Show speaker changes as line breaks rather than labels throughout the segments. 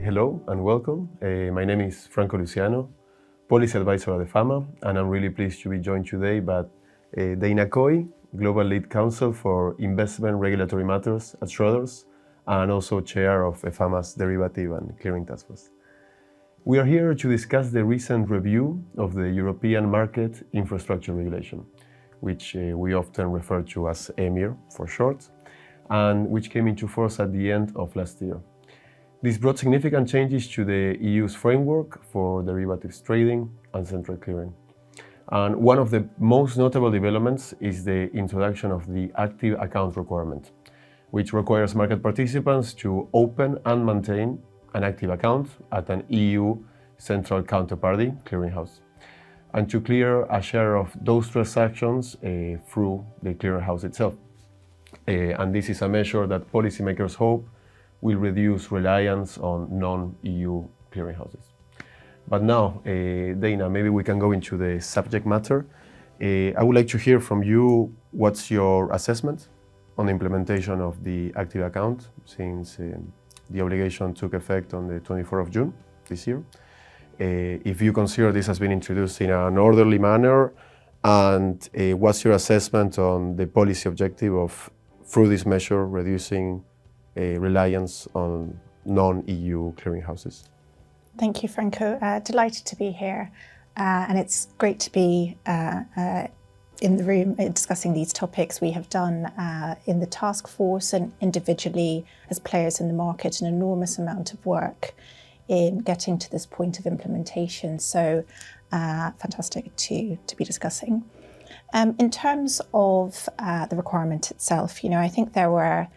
Hello and welcome. My name is Franco Luciano, Policy Advisor at EFAMA, and I'm really pleased to be joined today by Dana Coey, Global Lead Counsel for Investment Regulatory Matters at Schroders, and also Chair of EFAMA's Derivative and Clearing Task Force. We are here to discuss the recent review of the European Market Infrastructure Regulation, which we often refer to as EMIR for short, and which came into force at the end of last year. This brought significant changes to the EU's framework for derivatives trading and central clearing. And one of the most notable developments is the introduction of the active account requirement, which requires market participants to open and maintain an active account at an EU central counterparty clearinghouse, and to clear a share of those transactions through the clearinghouse itself. And this is a measure that policymakers hope will reduce reliance on non-EU clearinghouses. But now, Dana, maybe we can go into the subject matter. I would like to hear from you what's your assessment on the implementation of the active account since the obligation took effect on the 24th of June this year. If you consider this has been introduced in an orderly manner, and what's your assessment on the policy objective of, through this measure, reducing reliance on non-EU clearinghouses?
Thank you, Franco. Delighted to be here, and it's great to be in the room discussing these topics. We have done in the task force and individually as players in the market an enormous amount of work in getting to this point of implementation. So fantastic to be discussing. In terms of the requirement itself, I think there were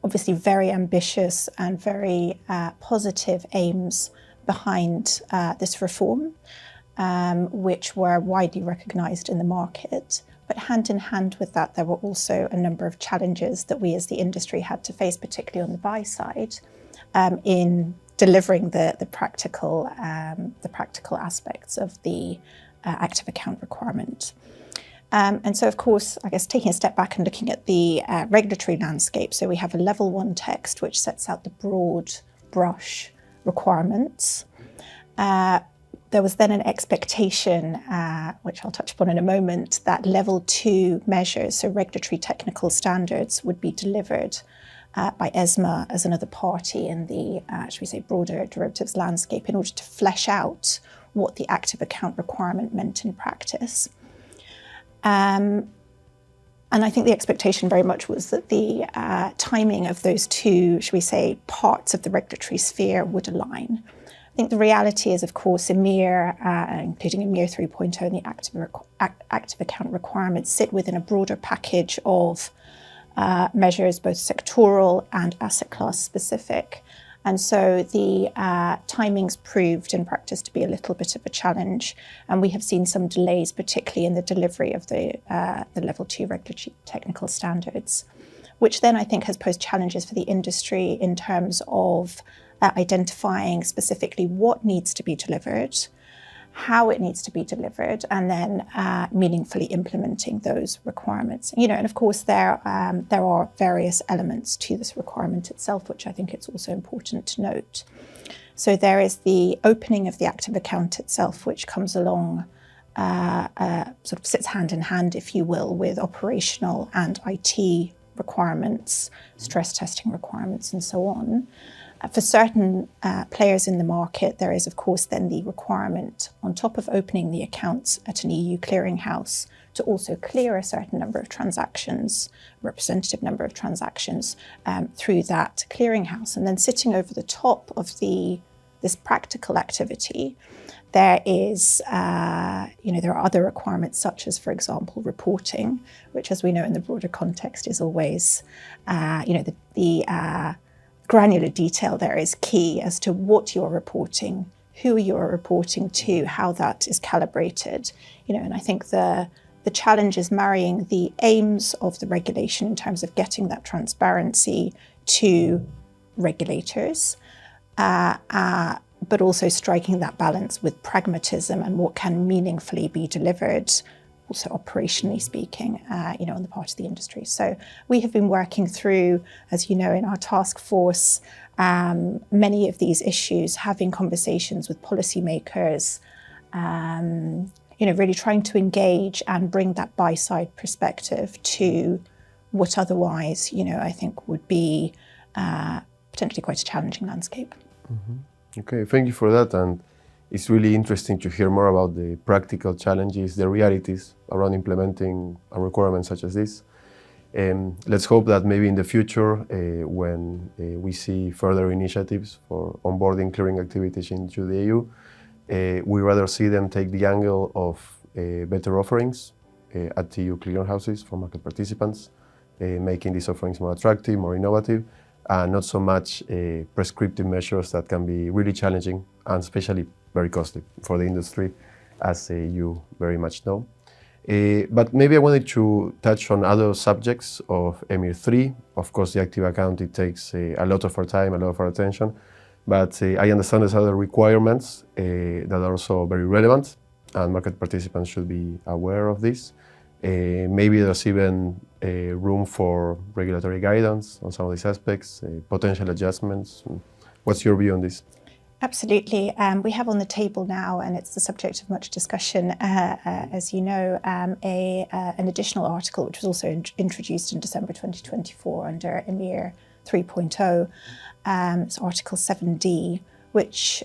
obviously very ambitious and very positive aims behind this reform, which were widely recognised in the market. But hand in hand with that, there were also a number of challenges that we as the industry had to face, particularly on the buy side, in delivering the practical aspects of the active account requirement. And so, of course, I guess taking a step back and looking at the regulatory landscape, so we have a level 1 text which sets out the broad brush requirements. There was then an expectation, which I'll touch upon in a moment, that level 2 measures, so regulatory technical standards, would be delivered by ESMA as another party in the, should we say, broader derivatives landscape in order to flesh out what the active account requirement meant in practice. And I think the expectation very much was that the timing of those two, should we say, parts of the regulatory sphere would align. I think the reality is, of course, EMIR, including EMIR 3.0 and the active account requirements, sit within a broader package of measures, both sectoral and asset class specific. And so the timings proved in practice to be a little bit of a challenge. And we have seen some delays, particularly in the delivery of the level 2 regulatory technical standards, which then I think has posed challenges for the industry in terms of identifying specifically what needs to be delivered, how it needs to be delivered, and then meaningfully implementing those requirements. And of course there are various elements to this requirement itself, which I think it's also important to note. So there is the opening of the active account itself, which comes along, sort of sits hand in hand, if you will, with operational and IT requirements, stress testing requirements, and so on. For certain players in the market, there is, of course, then the requirement, on top of opening the accounts at an EU clearinghouse, to also clear a certain number of transactions, representative number of transactions, through that clearinghouse. And then sitting over the top of this practical activity, there is, there are other requirements such as, for example, reporting, which, as we know in the broader context, is always, the granular detail there is key as to what you're reporting, who you're reporting to, how that is calibrated. And I think the challenge is marrying the aims of the regulation in terms of getting that transparency to regulators, but also striking that balance with pragmatism and what can meaningfully be delivered also operationally speaking, on the part of the industry. So we have been working through, as you know, in our task force, many of these issues, having conversations with policymakers, really trying to engage and bring that buy-side perspective to what otherwise, I think would be potentially quite a challenging landscape.
Mm-hmm. Okay, thank you for that. And it's really interesting to hear more about the practical challenges, the realities around implementing a requirement such as this. Let's hope that maybe in the future, when we see further initiatives for onboarding clearing activities into the EU, we rather see them take the angle of better offerings at EU clearinghouses for market participants, making these offerings more attractive, more innovative, and not so much prescriptive measures that can be really challenging and especially very costly for the industry, as you very much know. But maybe I wanted to touch on other subjects of EMIR 3. Of course, the active account, it takes a lot of our time, a lot of our attention, but I understand there's other requirements that are also very relevant, and market participants should be aware of this. Maybe there's even room for regulatory guidance on some of these aspects, potential adjustments. What's your view on this?
Absolutely. We have on the table now, and it's the subject of much discussion, as you know, an additional article which was also introduced in December 2024 under EMIR 3.0. It's Article 7D, which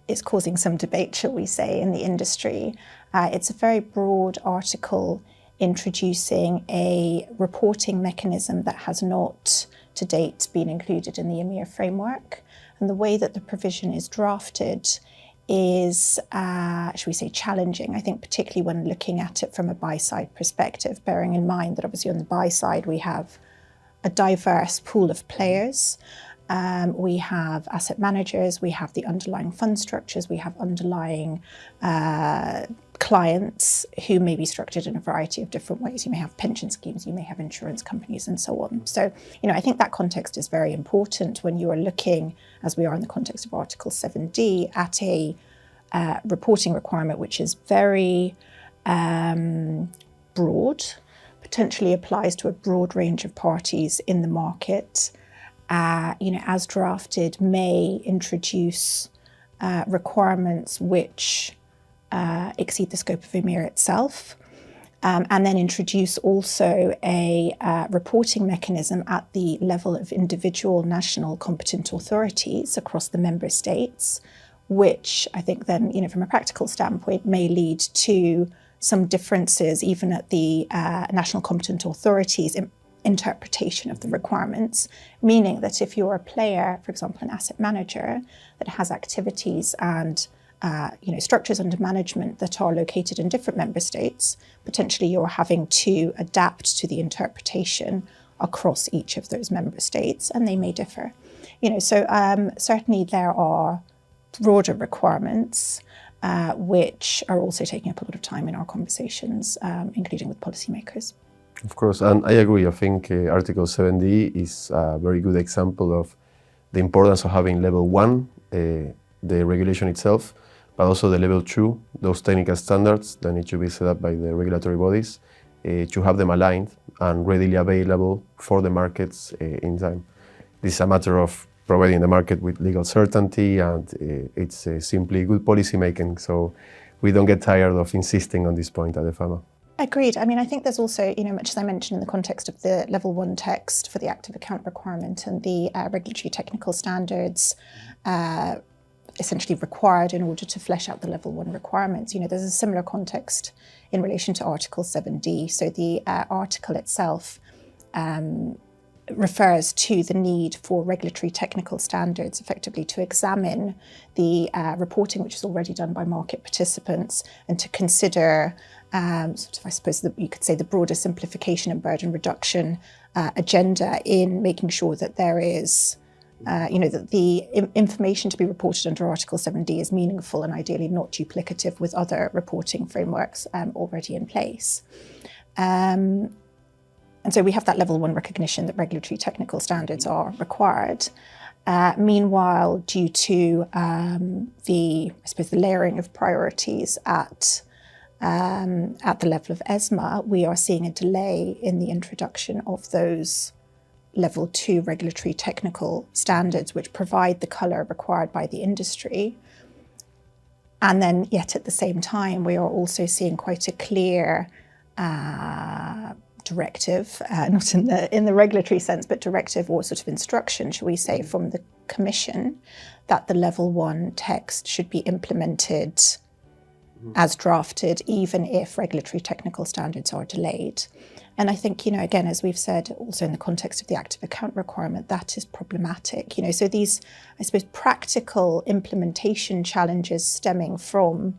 is causing some debate, shall we say, in the industry. It's a very broad article introducing a reporting mechanism that has not to date been included in the EMIR framework. And the way that the provision is drafted is, shall we say, challenging, I think, particularly when looking at it from a buy-side perspective, bearing in mind that obviously on the buy side we have a diverse pool of players. We have asset managers, we have the underlying fund structures, we have underlying clients who may be structured in a variety of different ways. You may have pension schemes, you may have insurance companies, and so on. So, I think that context is very important when you are looking, as we are in the context of Article 7D, at a reporting requirement which is very broad, potentially applies to a broad range of parties in the market. As drafted, may introduce requirements which exceed the scope of EMIR itself, and then introduce also a reporting mechanism at the level of individual national competent authorities across the member states, which I think then, from a practical standpoint, may lead to some differences even at the national competent authorities interpretation of the requirements, meaning that if you're a player, for example, an asset manager that has activities and structures under management that are located in different member states, potentially you're having to adapt to the interpretation across each of those member states, and they may differ. So certainly there are broader requirements which are also taking up a lot of time in our conversations, including with policymakers.
Of course, and I agree. I think Article 7D is a very good example of the importance of having level 1, the regulation itself, but also the level 2, those technical standards that need to be set up by the regulatory bodies, to have them aligned and readily available for the markets in time. This is a matter of providing the market with legal certainty, and it's simply good policy making, so we don't get tired of insisting on this point at EFAMA.
Agreed. I think there's also, much as I mentioned in the context of the level 1 text for the active account requirement and the regulatory technical standards essentially required in order to flesh out the level 1 requirements. There's a similar context in relation to Article 7D. So the article itself refers to the need for regulatory technical standards effectively to examine the reporting which is already done by market participants and to consider I suppose you could say the broader simplification and burden reduction agenda in making sure that there is, that the information to be reported under Article 7D is meaningful and ideally not duplicative with other reporting frameworks already in place. And so we have that level 1 recognition that regulatory technical standards are required. Meanwhile, due to the layering of priorities at at the level of ESMA, we are seeing a delay in the introduction of those level 2 regulatory technical standards, which provide the colour required by the industry. And then yet at the same time, we are also seeing quite a clear directive, not in the regulatory sense, but directive or sort of instruction, shall we say, from the Commission, that the level 1 text should be implemented as drafted, even if regulatory technical standards are delayed. And I think, again, as we've said, also in the context of the active account requirement, that is problematic. So these, I suppose, practical implementation challenges stemming from,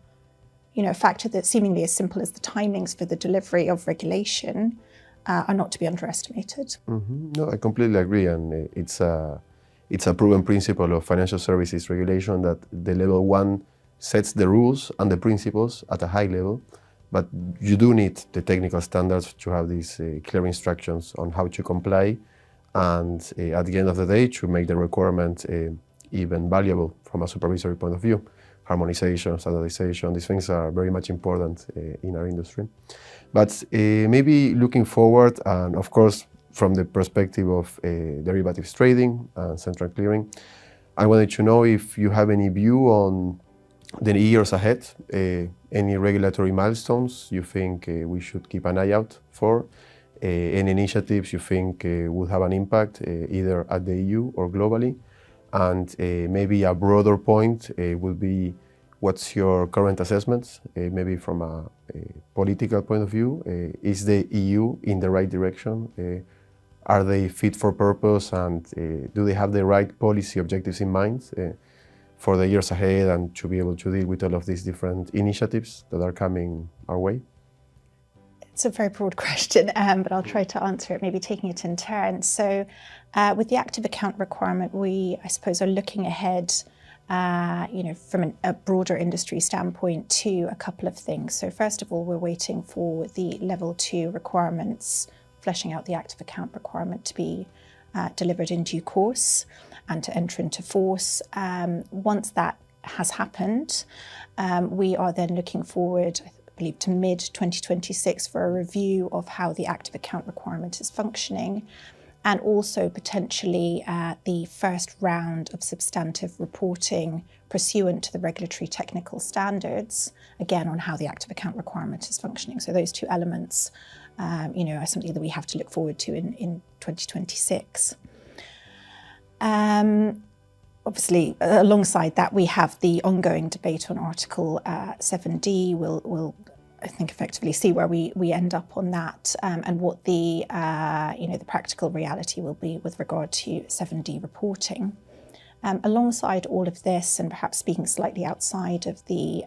a factor that's seemingly as simple as the timings for the delivery of regulation are not to be underestimated.
No, I completely agree, and it's a proven principle of financial services regulation that the level 1 sets the rules and the principles at a high level, but you do need the technical standards to have these clear instructions on how to comply, and at the end of the day, to make the requirement even valuable from a supervisory point of view. Harmonization, standardization, these things are very much important in our industry. But maybe looking forward, and of course, from the perspective of derivatives trading and central clearing, I wanted to know if you have any view on the years ahead, any regulatory milestones you think we should keep an eye out for, any initiatives you think would have an impact either at the EU or globally, and maybe a broader point would be what's your current assessments, maybe from a political point of view. Is the EU in the right direction? Are they fit for purpose, and do they have the right policy objectives in mind for the years ahead and to be able to deal with all of these different initiatives that are coming our way?
It's a very broad question, but I'll try to answer it, maybe taking it in turn. So with the active account requirement, we, I suppose, are looking ahead, from a broader industry standpoint to a couple of things. So first of all, we're waiting for the level 2 requirements, fleshing out the active account requirement, to be delivered in due course and to enter into force. Once that has happened, we are then looking forward, I believe, to mid-2026 for a review of how the active account requirement is functioning, and also potentially the first round of substantive reporting pursuant to the regulatory technical standards, again on how the active account requirement is functioning. So those two elements are something that we have to look forward to in 2026. Obviously, alongside that, we have the ongoing debate on Article 7D. We'll I think, effectively see where we end up on that, and what the practical reality will be with regard to 7D reporting. Alongside all of this, and perhaps speaking slightly outside of the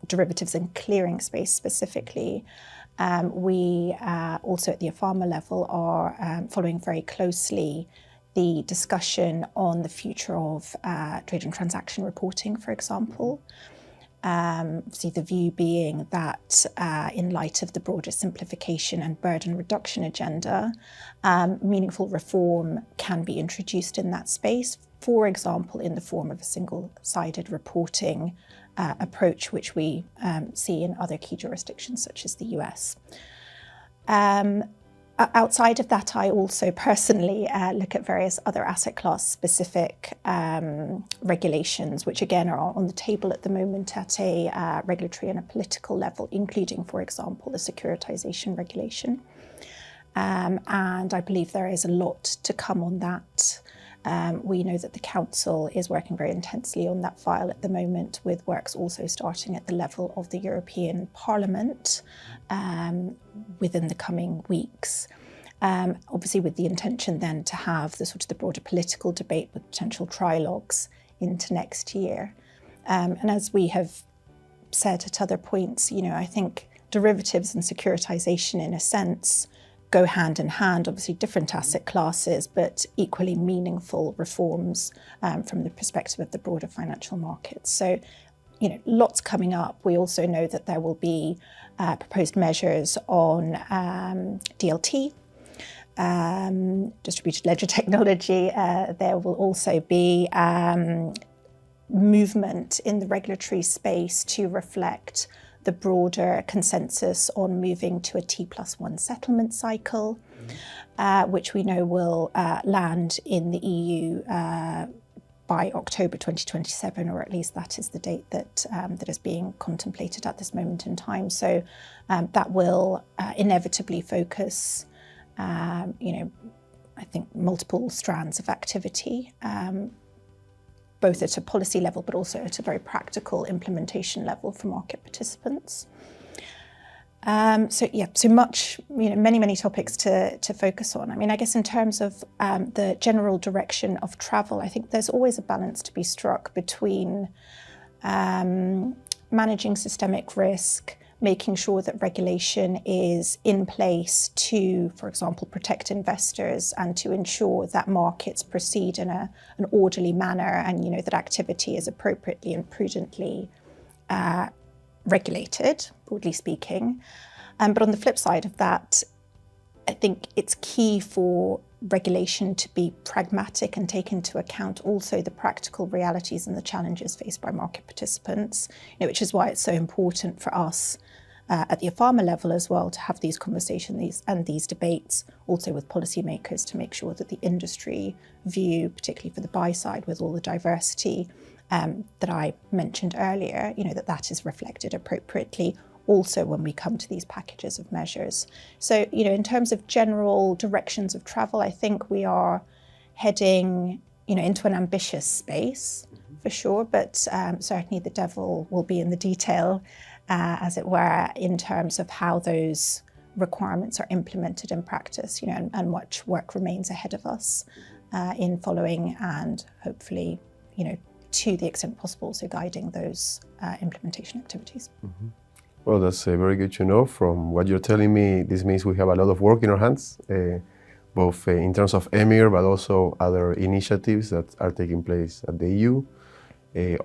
derivatives and clearing space specifically, we also at the EFAMA level are following very closely the discussion on the future of trade and transaction reporting, for example. Obviously, the view being that in light of the broader simplification and burden reduction agenda, meaningful reform can be introduced in that space, for example, in the form of a single-sided reporting approach, which we see in other key jurisdictions such as the US. Outside of that, I also personally look at various other asset class specific regulations, which again are on the table at the moment at a regulatory and a political level, including, for example, the securitization regulation. And I believe there is a lot to come on that. We know that the Council is working very intensely on that file at the moment, with works also starting at the level of the European Parliament within the coming weeks. Obviously with the intention then to have the broader political debate with potential trilogues into next year. And as we have said at other points, I think derivatives and securitization in a sense go hand in hand, obviously different asset classes, but equally meaningful reforms from the perspective of the broader financial markets. So, lots coming up. We also know that there will be proposed measures on DLT, distributed ledger technology. There will also be movement in the regulatory space to reflect the broader consensus on moving to a T+1 settlement cycle, which we know will land in the EU by October 2027, or at least that is the date that that is being contemplated at this moment in time. So that will inevitably focus, I think, multiple strands of activity, both at a policy level, but also at a very practical implementation level for market participants. So much, many topics to focus on. I mean, I guess in terms of the general direction of travel, I think there's always a balance to be struck between managing systemic risk, making sure that regulation is in place to, for example, protect investors and to ensure that markets proceed in an orderly manner, and that activity is appropriately and prudently regulated, broadly speaking. But on the flip side of that, I think it's key for regulation to be pragmatic and take into account also the practical realities and the challenges faced by market participants, which is why it's so important for us at the EFAMA level as well to have these conversations and these debates also with policymakers to make sure that the industry view, particularly for the buy side with all the diversity that I mentioned earlier, that is reflected appropriately also when we come to these packages of measures. So, in terms of general directions of travel, I think we are heading, into an ambitious space for sure, but certainly the devil will be in the detail, as it were, in terms of how those requirements are implemented in practice, and much work remains ahead of us in following and hopefully, to the extent possible, so guiding those implementation activities.
Mm-hmm. Well, that's very good to know. From what you're telling me, this means we have a lot of work in our hands, both in terms of EMIR, but also other initiatives that are taking place at the EU,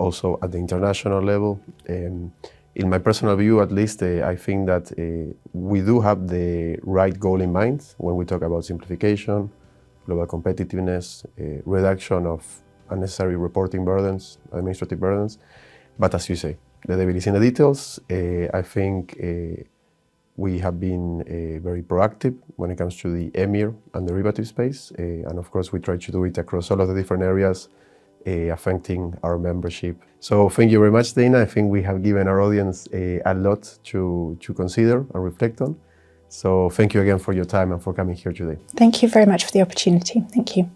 also at the international level. In my personal view, at least, I think that we do have the right goal in mind when we talk about simplification, global competitiveness, reduction of unnecessary reporting burdens, administrative burdens. But as you say, the devil is in the details. I think we have been very proactive when it comes to the EMIR and derivative space. And of course, we try to do it across all of the different areas affecting our membership. So thank you very much, Dana. I think we have given our audience a lot to consider and reflect on. So thank you again for your time and for coming here today.
Thank you very much for the opportunity. Thank you.